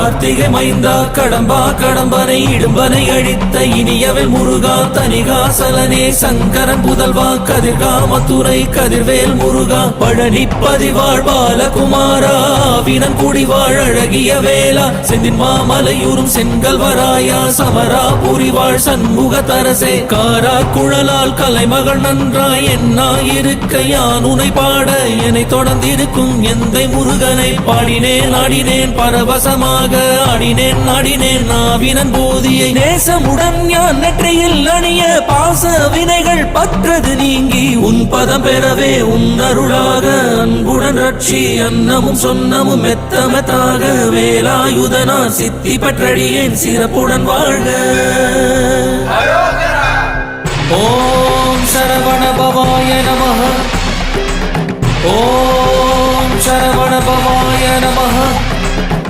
கார்த்திகை மைந்தா கடம்பா கடம்பனை இடும்பனை அழித்த இனியவள் முருகா தனிகாசலனே சங்கரன் புதல்வா கதிர்காமத்துறை கதிர்வேல் முருகா பழனி பதிவாழ் பாலகுமாரா வினன் குடிவாழ் அழகிய வேளா செந்தின் மாமலையூரும் செங்கல்வராயா சமரா புரிவாழ் சண்முக தரசே காரா குழலால் கலைமகள் நன்றாய் என்னாயிருக்க யான் உனை பாட என்னை தொடர்ந்திருக்கும் எந்தை முருகனை பாடினேன் ஆடினேன் பரவசமாக ஆடினேன் ஆடினேன் நாவினன் போதியை நேசமுடன் யான் நெற்றியில் அணிய பாச வினைகள் பற்றது நீங்கி உன் பதம் பெறவே உன் அருளாக அன்புடன் ரட்சி அன்னமும் சொன்னமும் மெத்தமெத்தாக வேலாயுதனா சித்தி பற்றடியேன் சிறப்புடன் வாழ்க. ஓம் சரவண பவாய நமः. ஓம் சரவண பவாய நமः.